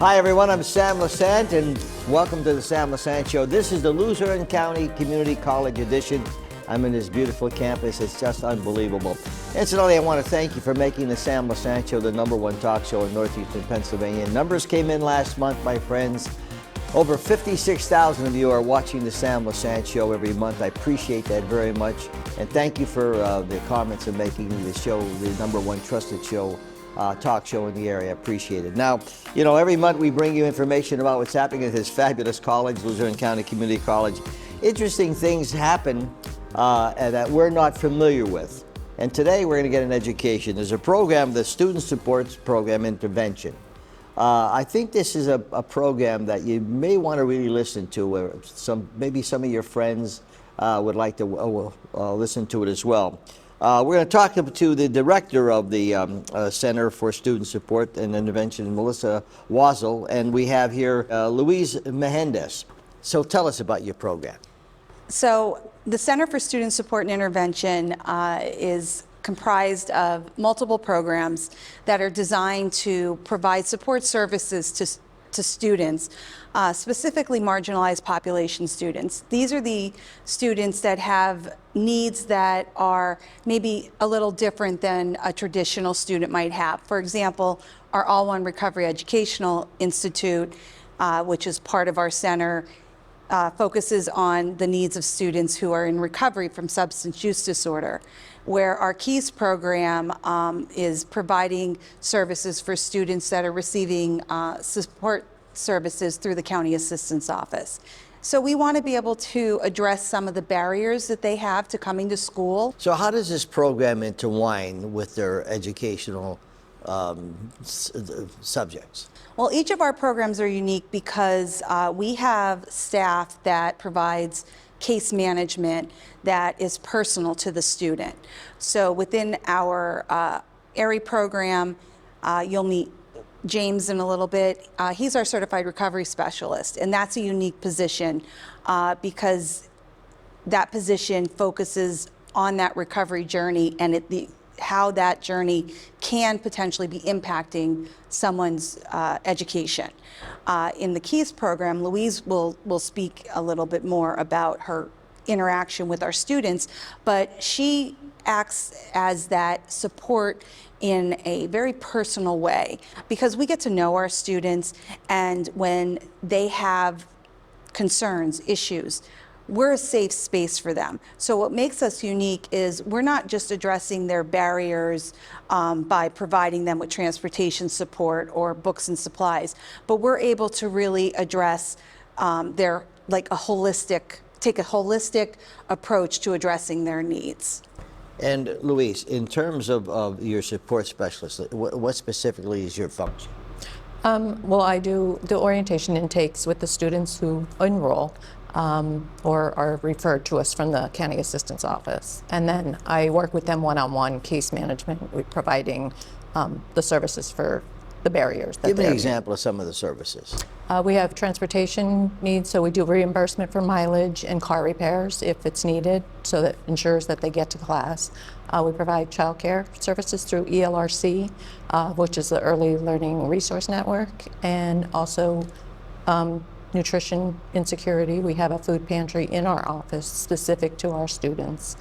Hi everyone, I'm Sam Lassant and welcome to the Sam Lassant Show. This is the Luzerne County Community College edition. I'm in this beautiful campus, it's just unbelievable. Incidentally, I want to thank you for making the Sam Lassant Show the #1 talk show in Northeastern Pennsylvania. Numbers came in last month, my friends. Over 56,000 of you are watching the Sam Lassant Show every month. I appreciate that very much. And thank you for the comments and making the show the #1 trusted show. Talk show in the area. I appreciate it. Now, you know, every month we bring you information about what's happening at this fabulous college, Luzerne County Community College. Interesting things happen that we're not familiar with. And today we're going to get an education. There's a program, the Student Support Program Intervention. I think this is a program that you may want to really listen to, or maybe some of your friends would like to listen to it as well. We're going to talk to the director of the Center for Student Support and Intervention, Melissa Wassel, and we have here Louise Menendez. So tell us about your program. So the Center for Student Support and Intervention is comprised of multiple programs that are designed to provide support services to students, specifically marginalized population students. These are the students that have needs that are maybe a little different than a traditional student might have. For example, our All One Recovery Educational Institute, which is part of our center, focuses on the needs of students who are in recovery from substance use disorder, where our KEYS program is providing services for students that are receiving support services through the County Assistance Office. So we want to be able to address some of the barriers that they have to coming to school. So how does this program intertwine with their educational subjects? Well, each of our programs are unique because we have staff that provides case management that is personal to the student. So within our AREI program, you'll meet James in a little bit. He's our certified recovery specialist, and that's a unique position because that position focuses on that recovery journey and how that journey can potentially be impacting someone's education. In the KEYS program, Louise will speak a little bit more about her interaction with our students, but she acts as that support in a very personal way because we get to know our students, and when they have concerns, issues, we're a safe space for them. So what makes us unique is we're not just addressing their barriers by providing them with transportation support or books and supplies, but we're able to really address take a holistic approach to addressing their needs. And Louise, in terms of your support specialist, what specifically is your function? Well, I do the orientation intakes with the students who enroll or are referred to us from the County Assistance Office. And then I work with them one-on-one case management, with providing the services for the barriers. Give me an example of some of the services. We have transportation needs, so we do reimbursement for mileage and car repairs if it's needed, so that ensures that they get to class. We provide childcare services through ELRC, which is the Early Learning Resource Network, and also nutrition insecurity. We have a food pantry in our office specific to our students,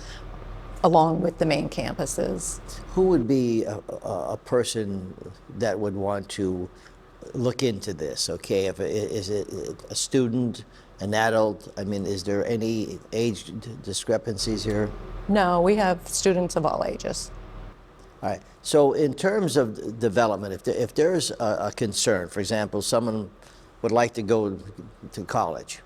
along with the main campuses. Who would be a person that would want to look into this? Okay, is it a student, an adult? I mean, is there any age discrepancies here? No, we have students of all ages. All right. So in terms of development, if there's a concern, for example, someone would like to go to college,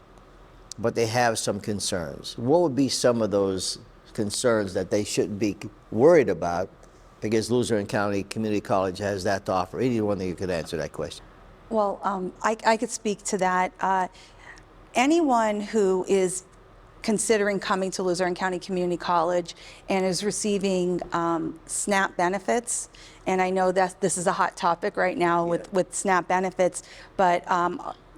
but they have some concerns, what would be some of those concerns that they shouldn't be worried about, because Luzerne County Community College has that to offer? Anyone that you could answer that question. Well, I could speak to that. Anyone who is considering coming to Luzerne County Community College and is receiving SNAP benefits, and I know that this is a hot topic right now with SNAP benefits, but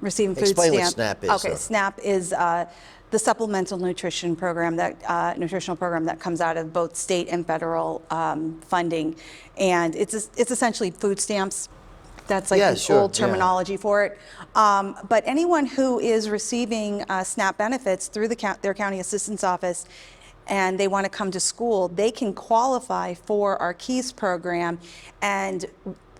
receiving food Explain what stamp. SNAP is, Okay, though. SNAP is the supplemental nutrition program that nutritional program that comes out of both state and federal funding, and it's essentially food stamps. That's like Yeah, the sure, old yeah. terminology for it. But anyone who is receiving SNAP benefits through their county assistance office and they want to come to school, they can qualify for our KEYS program. And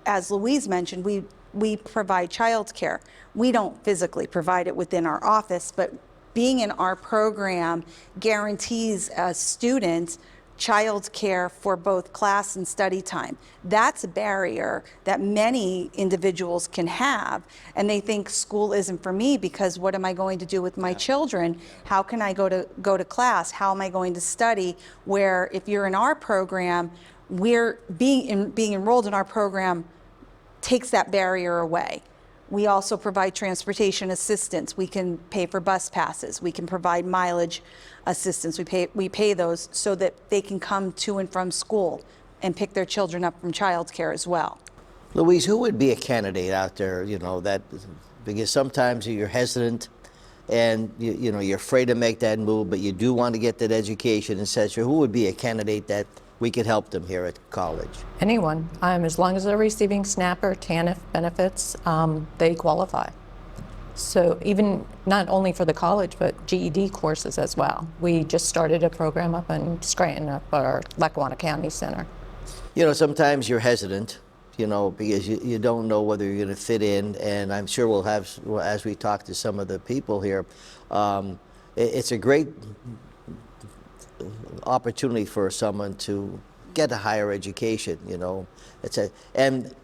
as Louise mentioned, we provide childcare. We don't physically provide it within our office, but being in our program guarantees students child care for both class and study time. That's a barrier that many individuals can have, and they think school isn't for me because what am I going to do with my children? How can I go to class? How am I going to study? Where if you're in our program, we're being enrolled in our program takes that barrier away. We also provide transportation assistance. We can pay for bus passes. We can provide mileage assistance. We pay those so that they can come to and from school and pick their children up from childcare as well. Louise, who would be a candidate out there, that, because sometimes you're hesitant and you're afraid to make that move, but you do want to get that education, etc. Who would be a candidate that we could help them here at college? Anyone, as long as they're receiving SNAP or TANF benefits, they qualify. So even not only for the college, but GED courses as well. We just started a program up in Scranton, up our Lackawanna County Center. Sometimes you're hesitant, because you don't know whether you're going to fit in, and I'm sure we'll have, as we talk to some of the people here, it's a great opportunity for someone to get a higher education, and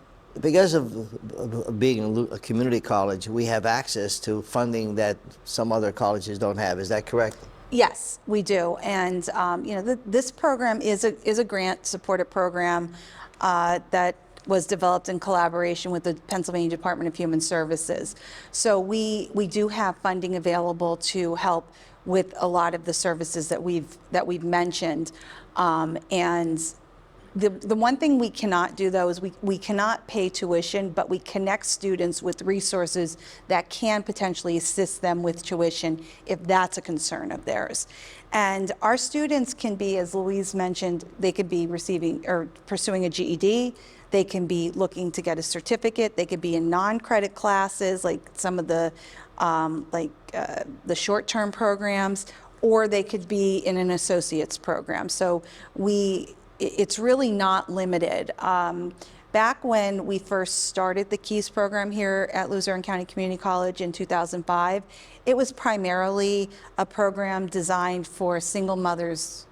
because of being a community college, we have access to funding that some other colleges don't have. Is that correct? Yes, we do. And this program is a grant-supported program that was developed in collaboration with the Pennsylvania Department of Human Services. So we do have funding available to help with a lot of the services that we've mentioned, and the one thing we cannot do, though, is we cannot pay tuition, but we connect students with resources that can potentially assist them with tuition if that's a concern of theirs. And our students can be, as Louise mentioned, they could be receiving or pursuing a GED. They can be looking to get a certificate. They could be in non-credit classes, like some of the short-term programs, or they could be in an associate's program. So it's really not limited. Back when we first started the KEYS program here at Luzerne County Community College in 2005, it was primarily a program designed for single mothers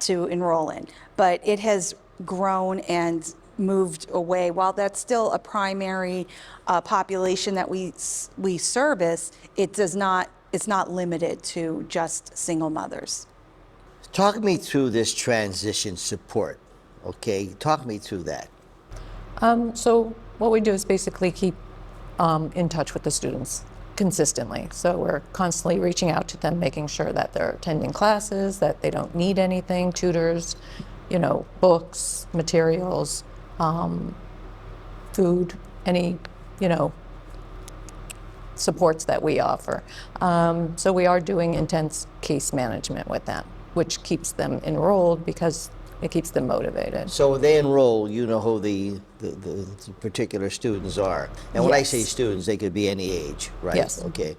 to enroll in. But it has grown and moved away. While that's still a primary population that we service, it's not limited to just single mothers. Talk me through this transition support, okay? Talk me through that. So what we do is basically keep in touch with the students consistently. So we're constantly reaching out to them, making sure that they're attending classes, that they don't need anything, tutors, books, materials, food, any, supports that we offer. So we are doing intense case management with them, which keeps them enrolled because it keeps them motivated. So when they enroll, you know who the particular students are. And when I say students, they could be any age, right? Yes. Okay.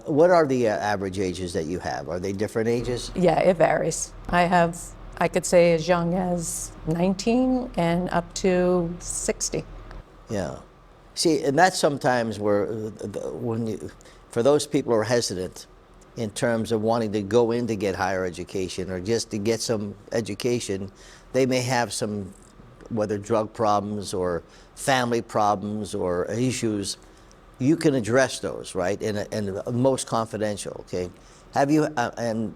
What are the average ages that you have? Are they different ages? Yeah, it varies. I could say as young as 19 and up to 60. Yeah. See, and that's sometimes where, for those people who are hesitant in terms of wanting to go in to get higher education or just to get some education, they may have some, whether drug problems or family problems or issues. You can address those, right, and most confidential, okay? Have you, and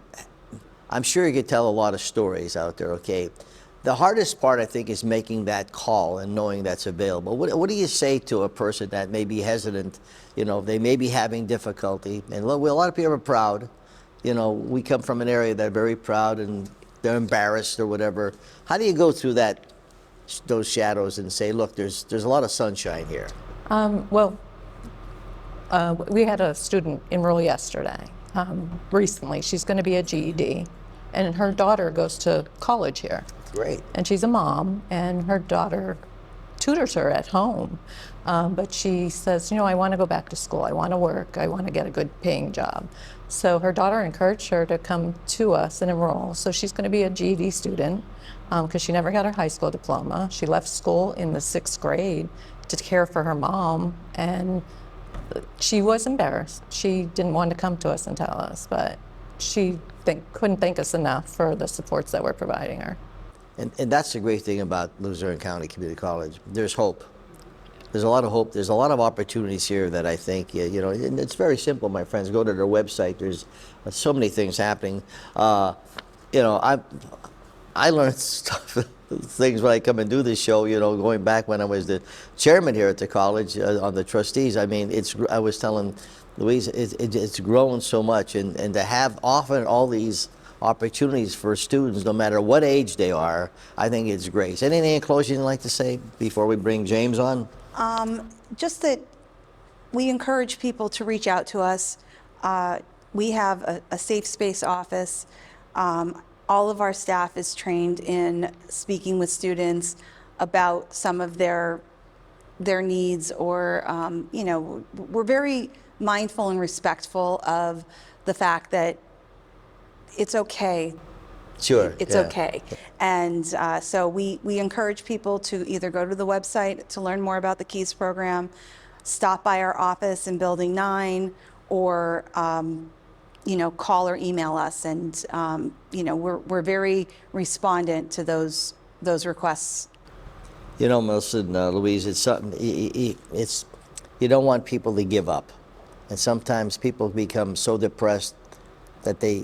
I'm sure you could tell a lot of stories out there, okay? The hardest part, I think, is making that call and knowing that's available. What do you say to a person that may be hesitant? You know, they may be having difficulty, and a lot of people are proud. You know, we come from an area that are very proud and they're embarrassed or whatever. How do you go through those shadows and say, look, there's a lot of sunshine here? Well, we had a student enroll yesterday, recently. She's going to be a GED, and her daughter goes to college here. Great. And she's a mom, and her daughter tutors her at home. But she says, you know, I want to go back to school. I want to work. I want to get a good paying job. So her daughter encouraged her to come to us and enroll. So she's going to be a GED student because she never got her high school diploma. She left school in the 6th grade to care for her mom, and she was embarrassed. She didn't want to come to us and tell us, but she couldn't thank us enough for the supports that we're providing her. And that's the great thing about Luzerne County Community College. There's hope. There's a lot of hope. There's a lot of opportunities here that I think, you know, and it's very simple, my friends. Go to their website. There's so many things happening. You know, I learned things when I come and do this show, you know, going back when I was the chairman here at the college on the trustees. I mean, I was telling Louise, it's grown so much, and to have often all these opportunities for students, no matter what age they are, I think it's great. Anything in closing you'd like to say before we bring James on? Just that we encourage people to reach out to us. We have a safe space office. All of our staff is trained in speaking with students about some of their needs, or you know, we're very mindful and respectful of the fact that it's okay. Sure. It's okay. And so we encourage people to either go to the website to learn more about the KEYS program, stop by our office in Building 9, or you know, call or email us. And you know, we're very respondent to those requests. You know, Melissa and Louise, it's something. It's you don't want people to give up, and sometimes people become so depressed that they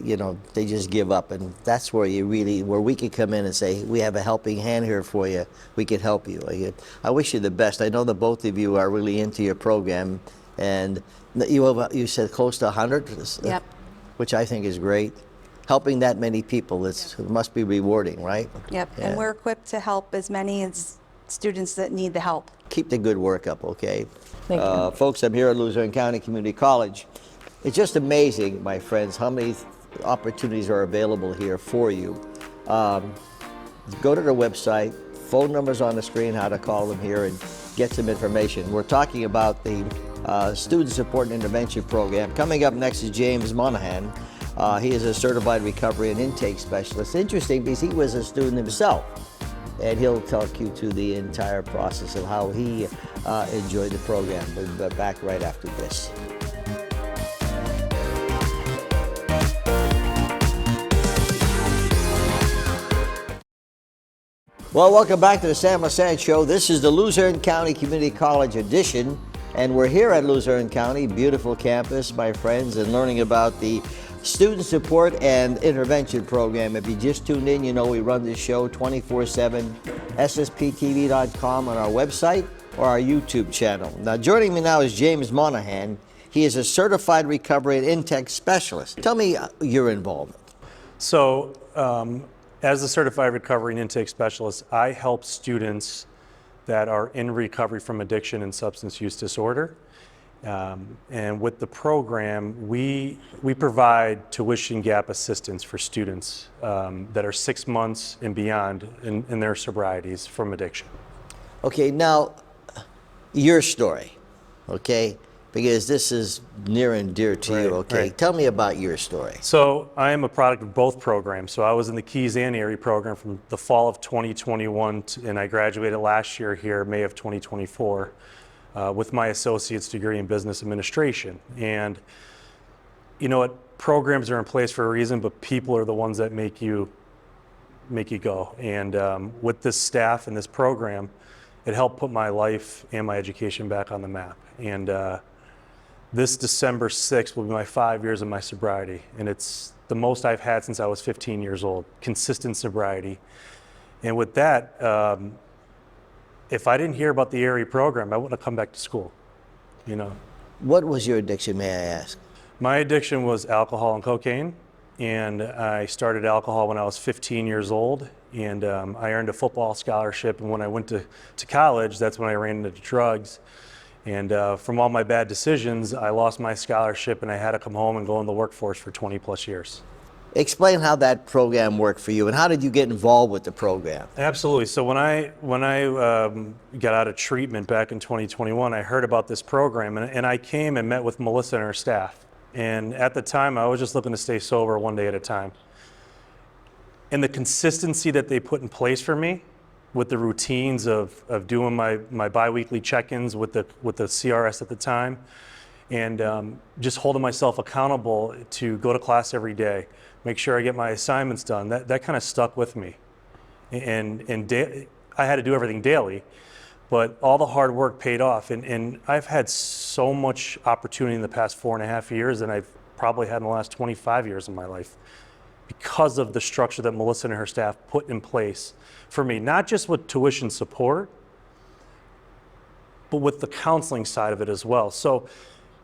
just give up, and that's where where we could come in and say, we have a helping hand here for you. We could help you. I wish you the best. I know that both of you are really into your program, and you said close to 100. Yep. Which I think is great. Helping that many people, it must be rewarding, right? Yep. Yeah. And we're equipped to help as many as students that need the help. Keep the good work up, okay? Thank you. Folks, I'm here at Luzerne County Community College. It's just amazing, my friends, how many opportunities are available here for you. Go to their website, phone numbers on the screen, how to call them here and get some information. We're talking about the Student Support and Intervention Program. Coming up next is James Monahan. He is a certified recovery and intake specialist. Interesting because he was a student himself, and he'll talk you through the entire process of how he enjoyed the program. We'll be back right after this. Well, welcome back to the Sam Lassand Show. This is the Luzerne County Community College edition, and we're here at Luzerne County, beautiful campus, my friends, and learning about the Student Support and Intervention Program. If you just tuned in, you know we run this show 24/7, ssptv.com on our website or our YouTube channel. Now, joining me now is James Monahan. He is a certified recovery and intake specialist. Tell me your involvement. So, as a certified recovery and intake specialist, I help students that are in recovery from addiction and substance use disorder. And with the program, we provide tuition gap assistance for students that are 6 months and beyond in their sobrieties from addiction. Okay, now, your story, okay? Because this is near and dear to you, okay? Right. Tell me about your story. So I am a product of both programs. So I was in the KEYS and AREI program from the fall of 2021, and I graduated last year here, May of 2024, with my associate's degree in business administration. And you know what? Programs are in place for a reason, but people are the ones that make you go. And with this staff and this program, it helped put my life and my education back on the map. And this December 6th will be my 5 years of my sobriety, and it's the most I've had since I was 15 years old, consistent sobriety. And with that, if I didn't hear about the AREI program, I wouldn't have come back to school, you know. What was your addiction, may I ask? My addiction was alcohol and cocaine, and I started alcohol when I was 15 years old, and I earned a football scholarship, and when I went to college, that's when I ran into drugs. And from all my bad decisions, I lost my scholarship, and I had to come home and go in the workforce for 20 plus years. Explain how that program worked for you, and how did you get involved with the program? Absolutely. So when I got out of treatment back in 2021, I heard about this program, and I came and met with Melissa and her staff. And at the time, I was just looking to stay sober one day at a time. And the consistency that they put in place for me, with the routines of doing my biweekly check-ins with the CRS at the time, and just holding myself accountable to go to class every day, make sure I get my assignments done, that kind of stuck with me. And I had to do everything daily, but all the hard work paid off. And I've had so much opportunity in the past 4.5 years than I've probably had in the last 25 years of my life, because of the structure that Melissa and her staff put in place for me, not just with tuition support, but with the counseling side of it as well. So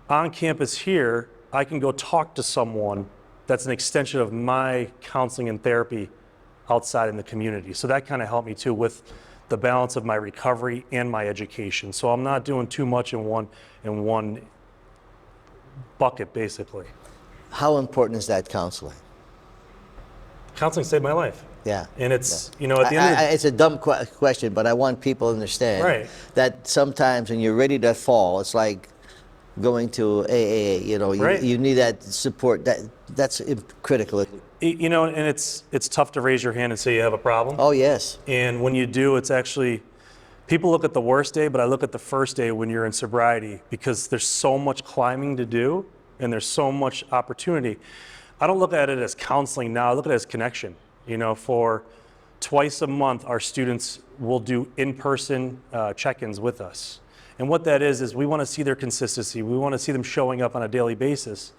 on campus here, I can go talk to someone that's an extension of my counseling and therapy outside in the community. So that kind of helped me too with the balance of my recovery and my education. So I'm not doing too much in one bucket, basically. How important is that counseling? Counseling saved my life. Yeah. And it's, you know, at the end of it's a dumb question, but I want people to understand Right. that sometimes when you're ready to fall, it's like going to AA, you know, Right. you need that support. That's critical. you know, and it's tough to raise your hand and say you have a problem. Oh, yes. And when you do, it's actually, people look at the worst day, but I look at the first day when you're in sobriety, because there's so much climbing to do and there's so much opportunity. I don't look at it as counseling now, I look at it as connection. You know, for twice a month, our students will do in-person check-ins with us. And what that is we want to see their consistency. We want to see them showing up on a daily basis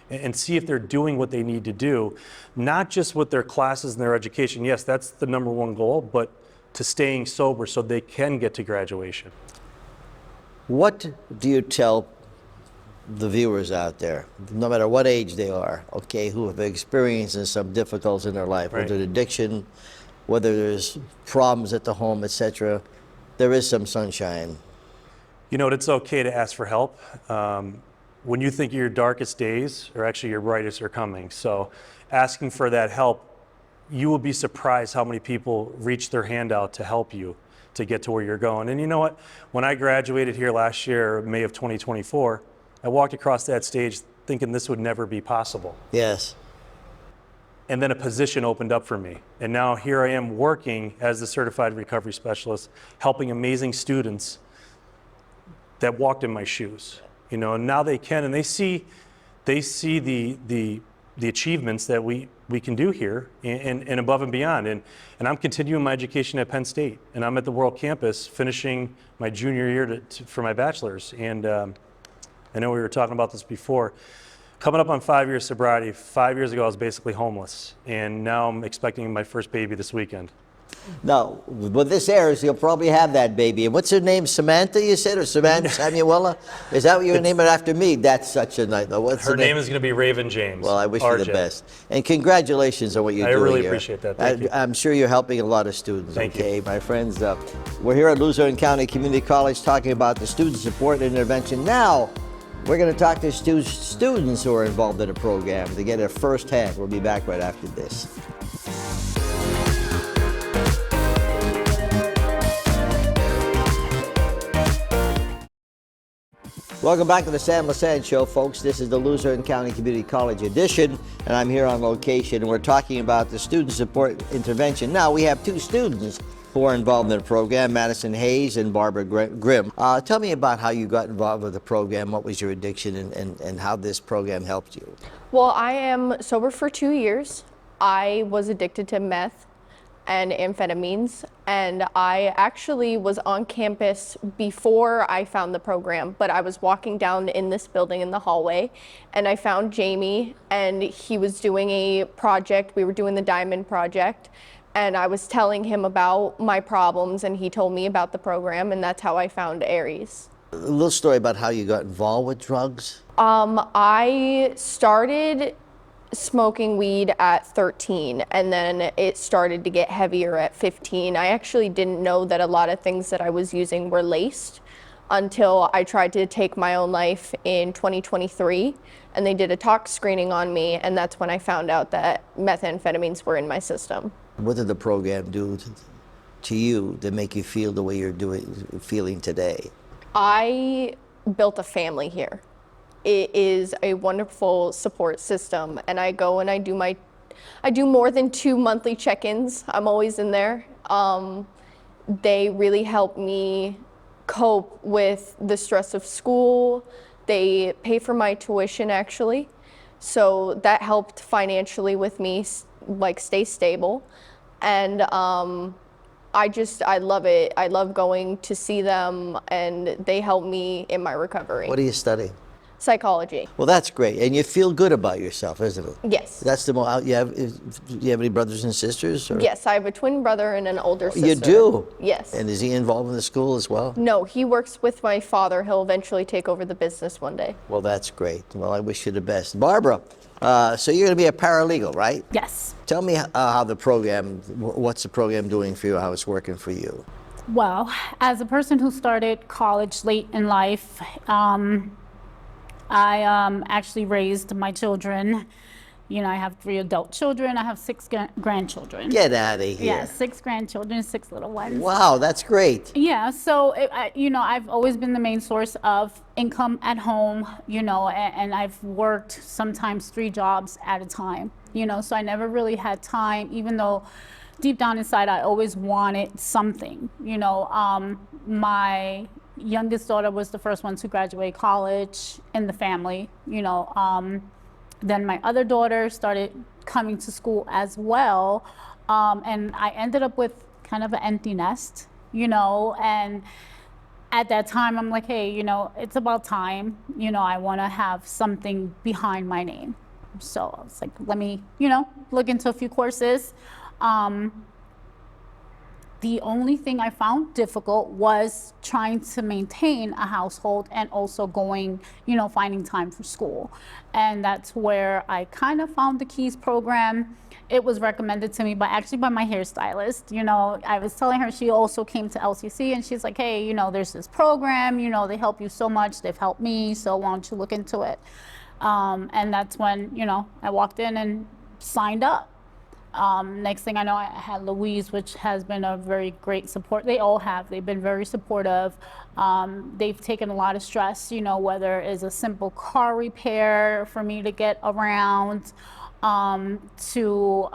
and see if they're doing what they need to do, not just with their classes and their education. Yes, that's the number one goal, but to staying sober so they can get to graduation. What do you tell the viewers out there, no matter what age they are, okay, who have experienced some difficulties in their life, Right. whether addiction, whether there's problems at the home, etc., there is some sunshine. You know, it's okay to ask for help. When you think your darkest days are actually your brightest are coming. So asking for that help, you will be surprised how many people reach their hand out to help you to get to where you're going. And you know what? When I graduated here last year, May of 2024, I walked across that stage thinking this would never be possible. Yes. And then a position opened up for me. And now here I am working as the certified recovery specialist, helping amazing students that walked in my shoes. You know, and now they can, and they see the achievements that we can do here and above and beyond. And I'm continuing my education at Penn State, and I'm at the World Campus finishing my junior year for my bachelor's. And I know we were talking about this before. Coming up on 5 years sobriety, 5 years ago I was basically homeless, and now I'm expecting my first baby this weekend. Now, when this airs, you'll probably have that baby. And what's her name? Samantha, you said, or Samantha Samuela? Is that what you're naming it after me? That's such a nice. What's Her name is going to be Raven James. Well, I wish you the RJ. best. And congratulations on what you're I doing really here. appreciate that. Thank you. I'm sure you're helping a lot of students. Thank okay, you. my friends. We're here at Luzerne County Community College talking about the student support and intervention. Now, we're going to talk to students who are involved in the program to get it firsthand. We'll be back right after this. Welcome back to the Sam Lassand Show, folks. This is the Luzerne County Community College edition, and I'm here on location, and we're talking about the student support intervention. Now, we have two students who are involved in the program, Madison Hayes and Barbara Griem. Tell me about how you got involved with the program, what was your addiction, and how this program helped you. Well, I am sober for 2 years. I was addicted to meth and amphetamines, and I actually was on campus before I found the program, but I was walking down in this building in the hallway, and I found Jamie, and he was doing a project. We were doing the Diamond Project, and I was telling him about my problems, and he told me about the program, and that's how I found ARES. A little story about how you got involved with drugs. I started smoking weed at 13, and then it started to get heavier at 15. I actually didn't know that a lot of things that I was using were laced until I tried to take my own life in 2023, and they did a tox screening on me, and that's when I found out that methamphetamines were in my system. What did the program do to you to make you feel the way you're feeling today? I built a family here. It is a wonderful support system, and I go and I do more than 2 monthly check-ins. I'm always in there. They really help me cope with the stress of school. They pay for my tuition, actually, so that helped financially with me, like, stay stable. And I love it. I love going to see them, and they help me in my recovery. What do you study? Psychology. Well, that's great, and you feel good about yourself, isn't it? Yes. That's the most. Do you have any brothers and sisters? Or? Yes, I have a twin brother and an older sister. You do? Yes. And is he involved in the school as well? No, he works with my father. He'll eventually take over the business one day. Well, that's great. Well, I wish you the best. Barbara, so you're going to be a paralegal, right? Yes. Tell me how the program, what's the program doing for you, how it's working for you? Well, as a person who started college late in life, I actually raised my children. You know, I have 3 adult children. I have 6 grandchildren. Get out of here. Yeah, 6 grandchildren, 6 little ones. Wow, that's great. Yeah, so, you know, I've always been the main source of income at home, you know, and I've worked sometimes 3 jobs at a time, you know, so I never really had time, even though deep down inside I always wanted something, you know. My youngest daughter was the first one to graduate college in the family, you know. Then my other daughter started coming to school as well, and I ended up with kind of an empty nest, you know. And at that time I'm like, hey, you know, it's about time, you know, I want to have something behind my name. So I was like, let me, you know, look into a few courses. The only thing I found difficult was trying to maintain a household and also going, you know, finding time for school. And that's where I kind of found the KEYS program. It was recommended to me by my hairstylist. You know, I was telling her, she also came to LCC, and she's like, hey, you know, there's this program, you know, they help you so much, they've helped me, so why don't you look into it? And that's when, you know, I walked in and signed up. Next thing I know, I had Louise, which has been a very great support. They all have. They've been very supportive. They've taken a lot of stress, you know, whether it's a simple car repair for me to get around, to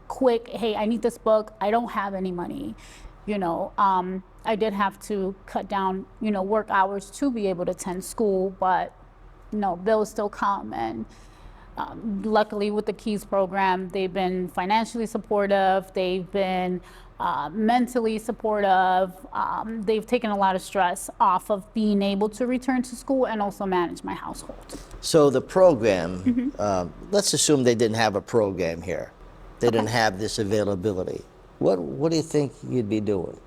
quick, hey, I need this book. I don't have any money, you know. I did have to cut down, you know, work hours to be able to attend school, but, you know, bills still come. And luckily with the KEYS program, they've been financially supportive, they've been mentally supportive, they've taken a lot of stress off of being able to return to school and also manage my household. So the program, let's assume they didn't have a program here. They didn't have this availability. What do you think you'd be doing?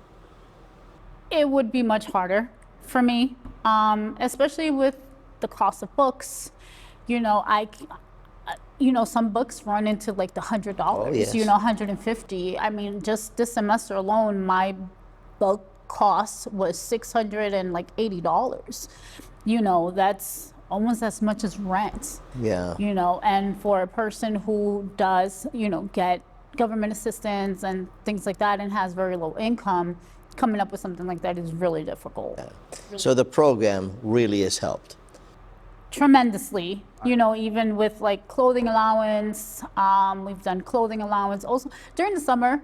It would be much harder for me, especially with the cost of books. You know, you know, some books run into like the $100, oh, yes. You know, $150. I mean, just this semester alone, my book cost was $680. You know, that's almost as much as rent. Yeah. You know, and for a person who does, you know, get government assistance and things like that and has very low income, coming up with something like that is really difficult. Yeah. So the program really has helped. Tremendously, you know, even with like clothing allowance, we've done clothing allowance. Also during the summer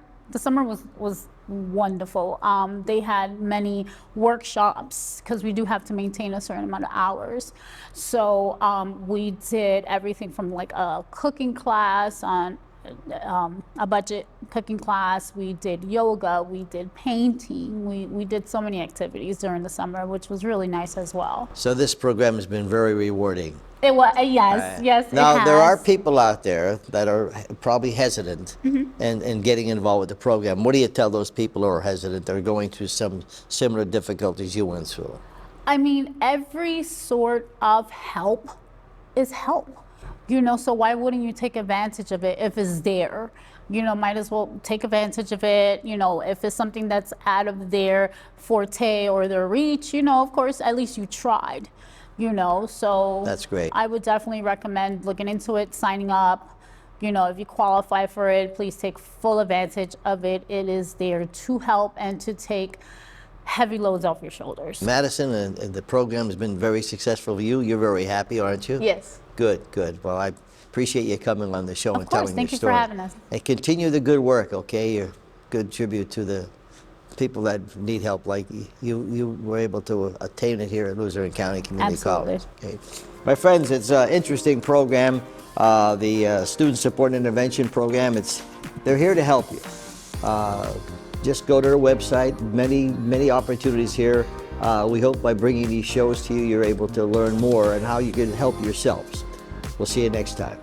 was wonderful. They had many workshops because we do have to maintain a certain amount of hours. So we did everything from like a cooking class on a budget cooking class, we did yoga, we did painting, we did so many activities during the summer, which was really nice as well. So this program has been very rewarding. It was, yes, Right. yes, Now, it there are has. people out there that are probably hesitant in getting involved with the program. What do you tell those people who are hesitant, that are going through some similar difficulties you went through? I mean, every sort of help is help, so why wouldn't you take advantage of it if it's there? Might as well take advantage of it. If it's something that's out of their forte or their reach, of course, at least you tried, so. That's great. I would definitely recommend looking into it, signing up. If you qualify for it, please take full advantage of it. It is there to help and to take heavy loads off your shoulders. Madison, and the program has been very successful for you. You're very happy, aren't you? Yes. Good, good. Well, I appreciate you coming on the show and Of course, telling thank your you for story. having us. And continue the good work, okay? You're a good tribute to the people that need help like you were able to attain it here at Luzerne County Community Absolutely. College. Okay. My friends, it's an interesting program, the Student Support and Intervention Program. They're here to help you. Just go to their website. Many opportunities here. We hope by bringing these shows to you, you're able to learn more and how you can help yourselves. We'll see you next time.